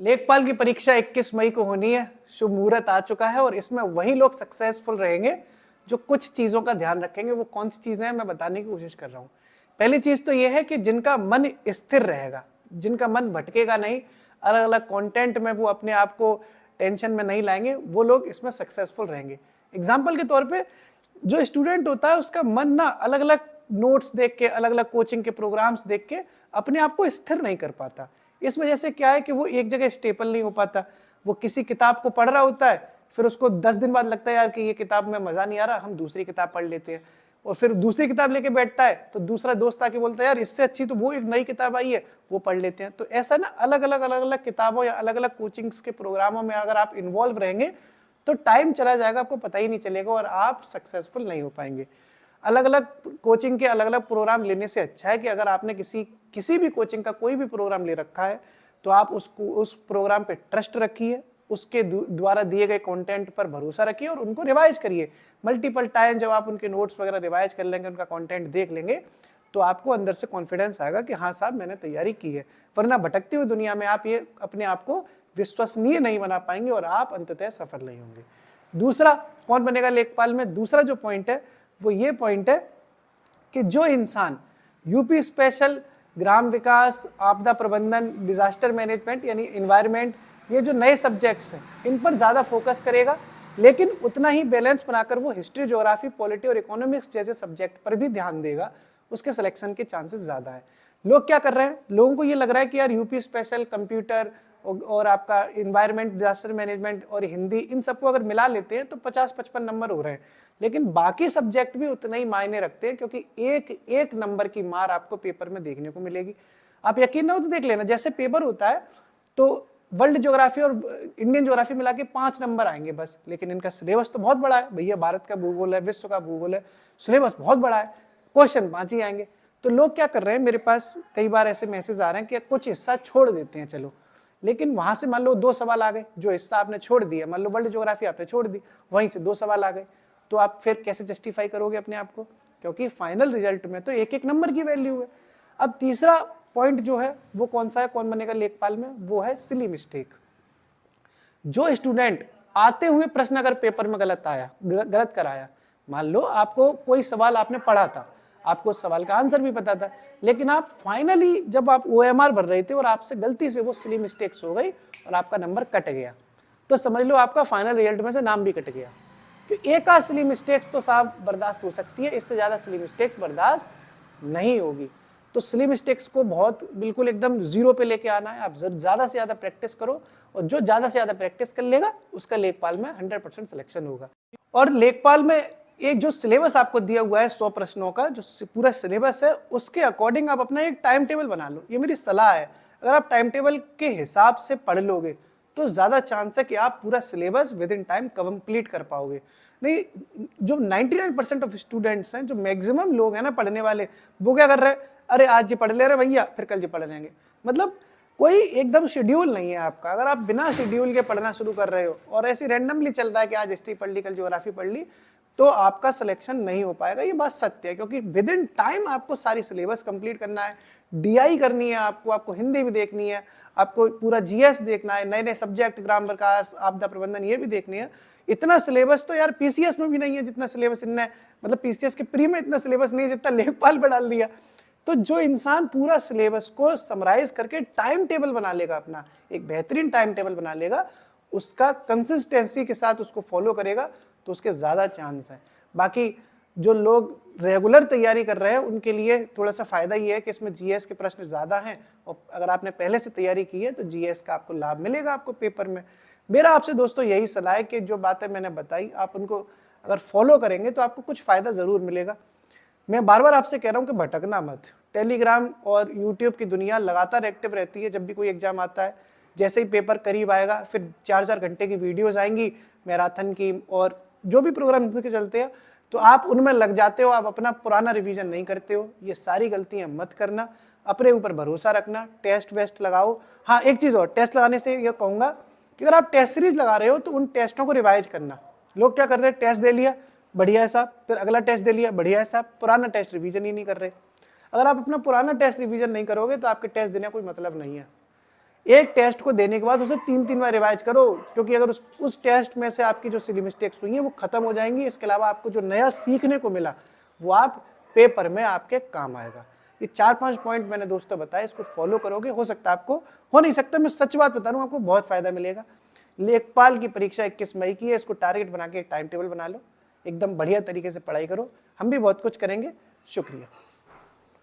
लेखपाल की परीक्षा 21 मई को होनी है, शुभ मुहूर्त आ चुका है और इसमें वही लोग सक्सेसफुल रहेंगे जो कुछ चीजों का ध्यान रखेंगे। वो कौन सी चीजें हैं मैं बताने की कोशिश कर रहा हूं। पहली चीज तो यह है कि जिनका मन स्थिर रहेगा, जिनका मन भटकेगा नहीं, अलग अलग कंटेंट में वो अपने आप को टेंशन में नहीं लाएंगे, वो लोग इसमें सक्सेसफुल रहेंगे। एग्जाम्पल के तौर पे जो स्टूडेंट होता है उसका मन ना अलग अलग नोट्स देख के, अलग अलग कोचिंग के प्रोग्राम्स देख के अपने आप को स्थिर नहीं कर पाता। इस वजह से क्या है कि वो एक जगह स्टेबल नहीं हो पाता। वो किसी किताब को पढ़ रहा होता है, फिर उसको 10 दिन बाद लगता है यार कि ये किताब में मजा नहीं आ रहा, हम दूसरी किताब पढ़ लेते हैं। और फिर दूसरी किताब लेके बैठता है तो दूसरा दोस्त आके बोलता है यार इससे अच्छी तो वो एक नई किताब आई है, वो पढ़ लेते हैं। तो ऐसा ना अलग अलग किताबों या अलग अलग कोचिंग्स के प्रोग्रामों में अगर आप इन्वॉल्व रहेंगे तो टाइम चला जाएगा, आपको पता ही नहीं चलेगा और आप सक्सेसफुल नहीं हो पाएंगे। अलग अलग कोचिंग के अलग अलग प्रोग्राम लेने से अच्छा है कि अगर आपने किसी भी कोचिंग का कोई भी प्रोग्राम ले रखा है तो आप उस प्रोग्राम पे ट्रस्ट रखिए, उसके द्वारा दिए गए कंटेंट पर भरोसा रखिए और उनको रिवाइज करिए मल्टीपल टाइम। जब आप उनके नोट्स वगैरह रिवाइज कर लेंगे, उनका कंटेंट देख लेंगे, तो आपको अंदर से कॉन्फिडेंस आएगा कि हाँ साहब मैंने तैयारी की है। वरना भटकती हुई दुनिया में आप ये अपने आप को विश्वसनीय नहीं बना पाएंगे और आप अंततः सफल नहीं होंगे। दूसरा, कौन बनेगा लेखपाल में, दूसरा जो पॉइंट है वो ये पॉइंट है कि जो इंसान यूपी स्पेशल, ग्राम विकास, आपदा प्रबंधन, डिजास्टर मैनेजमेंट यानी एनवायरमेंट, ये जो नए सब्जेक्ट्स हैं इन पर ज्यादा फोकस करेगा, लेकिन उतना ही बैलेंस बनाकर वो हिस्ट्री, ज्योग्राफी, पॉलिटी और इकोनॉमिक्स जैसे सब्जेक्ट पर भी ध्यान देगा, उसके सिलेक्शन के चांसेस ज्यादा है। लोग क्या कर रहे हैं, लोगों को ये लग रहा है कि यार यूपी स्पेशल, कंप्यूटर और आपका इन्वायरमेंट, डिजास्टर मैनेजमेंट और हिंदी, इन सबको अगर मिला लेते हैं तो 50-55 नंबर हो रहे हैं। लेकिन बाकी सब्जेक्ट भी उतना ही मायने रखते हैं, क्योंकि एक एक नंबर की मार आपको पेपर में देखने को मिलेगी। आप यकीन ना हो तो देख लेना, जैसे पेपर होता है तो वर्ल्ड ज्योग्राफी और इंडियन ज्योग्राफी मिला के 5 नंबर आएंगे बस, लेकिन इनका सिलेबस तो बहुत बड़ा है भैया, भारत का भूगोल है, विश्व का भूगोल है, सिलेबस बहुत बड़ा है, क्वेश्चन 5 ही आएंगे। तो लोग क्या कर रहे हैं, मेरे पास कई बार ऐसे मैसेज आ रहे हैं कि कुछ हिस्सा छोड़ देते हैं चलो, लेकिन वहां से मान लो 2 सवाल आ गए, जो हिस्सा आपने छोड़ दिया, मान लो वर्ल्ड ज्योग्राफी आपने छोड़ दी, वहीं से 2 सवाल आ गए, तो आप फिर कैसे जस्टिफाई करोगे अपने आप को, क्योंकि फाइनल रिजल्ट में तो एक एक नंबर की वैल्यू है। अब तीसरा पॉइंट जो है वो कौन सा है, कौन बनेगा लेखपाल में, वो है सिली मिस्टेक। जो स्टूडेंट आते हुए प्रश्न अगर पेपर में गलत कराया, मान लो आपको कोई सवाल आपने पढ़ा था, आपको उस सवाल का आंसर भी पता था, लेकिन आप फाइनली जब आप OMR भर रहे थे और आपसे गलती से वो सिली मिस्टेक्स हो गई और आपका नंबर कट गया, तो समझ लो आपका फाइनल रिजल्ट में से नाम भी कट गया। कि एक आध सिली मिस्टेक्स तो साहब बर्दाश्त हो सकती है, इससे ज्यादा सिली मिस्टेक्स बर्दाश्त नहीं होगी। तो सिली मिस्टेक्स को बहुत बिल्कुल एकदम जीरो पे लेके आना है। आप ज्यादा से ज्यादा प्रैक्टिस करो और जो ज्यादा से ज्यादा प्रैक्टिस कर लेगा उसका लेखपाल में 100% सिलेक्शन होगा। और लेखपाल में एक जो सिलेबस आपको दिया हुआ है 100 प्रश्नों का, जो पूरा सिलेबस है, उसके अकॉर्डिंग आप अपना एक टाइम टेबल बना लो। ये मेरी सलाह है, अगर आप टाइम टेबल के हिसाब से पढ़ लोगे तो ज्यादा चांस है कि आप पूरा syllabus with in time complete कर पाओगे। नहीं, जो 99% ऑफ स्टूडेंट्स हैं, जो मैक्सिमम लोग हैं ना पढ़ने वाले, वो क्या कर रहे हैं, अरे आज ये पढ़ ले रहे भैया, फिर कल ये पढ़ लेंगे। मतलब कोई एकदम शेड्यूल नहीं है आपका। अगर आप बिना शेड्यूल के पढ़ना शुरू कर रहे हो और ऐसे रैंडमली चल रहा है कि आज हिस्ट्री पढ़ ली, कल ज्योग्राफी पढ़ ली, तो आपका सिलेक्शन नहीं हो पाएगा। ये बात सत्य है, क्योंकि विद इन टाइम आपको सारी सिलेबस कंप्लीट करना है, DI करनी है आपको हिंदी भी देखनी है, आपको पूरा GS देखना है, नए नए सब्जेक्ट, ग्राम विकास, आपदा प्रबंधन, ये भी देखनी है। इतना सिलेबस तो यार PCS में भी नहीं है जितना सिलेबस इनने, मतलब PCS के प्री में इतना सिलेबस नहीं है जितना लेखपाल पे डाल दिया। तो जो इंसान पूरा सिलेबस को समराइज करके टाइम टेबल बना लेगा, अपना एक बेहतरीन टाइम टेबल बना लेगा, उसका कंसिस्टेंसी के साथ उसको फॉलो करेगा, तो उसके ज्यादा चांस है। बाकी जो लोग रेगुलर तैयारी कर रहे हैं उनके लिए थोड़ा सा फायदा ये है कि इसमें GS के प्रश्न ज्यादा हैं, और अगर आपने पहले से तैयारी की है तो GS का आपको लाभ मिलेगा आपको पेपर में। मेरा आपसे दोस्तों यही सलाह है कि जो बातें मैंने बताई आप उनको अगर फॉलो करेंगे तो आपको कुछ फायदा जरूर मिलेगा। मैं बार बार आपसे कह रहा हूं कि भटकना मत। टेलीग्राम और यूट्यूब की दुनिया लगातार एक्टिव रहती है। जब भी कोई एग्जाम आता है, जैसे ही पेपर करीब आएगा, फिर 4-4 घंटे की वीडियोस आएंगी मैराथन की, और जो भी प्रोग्राम के चलते हैं, तो आप उनमें लग जाते हो, आप अपना पुराना रिवीजन नहीं करते हो। ये सारी गलतियां मत करना, अपने ऊपर भरोसा रखना, टेस्ट वेस्ट लगाओ। हाँ, एक चीज और, टेस्ट लगाने से ये कहूंगा कि अगर आप टेस्ट सीरीज लगा रहे हो तो उन टेस्टों को रिवाइज करना। लोग क्या कर रहे हैं, टेस्ट दे लिया, बढ़िया है साहब, फिर अगला टेस्ट दे लिया, बढ़िया है साहब, पुराना टेस्ट रिवीजन ही नहीं कर रहे। अगर आप अपना पुराना टेस्ट रिवीजन नहीं करोगे तो आपके टेस्ट देने का कोई मतलब नहीं है। एक टेस्ट को देने के बाद उसे 3-3 बार रिवाइज करो, क्योंकि अगर उस टेस्ट में से आपकी जो सिली मिस्टेक्स हुई हैं वो खत्म हो जाएंगी। इसके अलावा आपको जो नया सीखने को मिला वो आप पेपर में आपके काम आएगा। ये 4-5 पॉइंट मैंने दोस्तों बताया, इसको फॉलो करोगे, हो सकता है आपको, हो नहीं सकता, मैं सच बात बता रहा हूँ, आपको बहुत फायदा मिलेगा। लेखपाल की परीक्षा 21 मई की है, इसको टारगेट बना के एक टाइम टेबल बना लो, एकदम बढ़िया तरीके से पढ़ाई करो, हम भी बहुत कुछ करेंगे। शुक्रिया।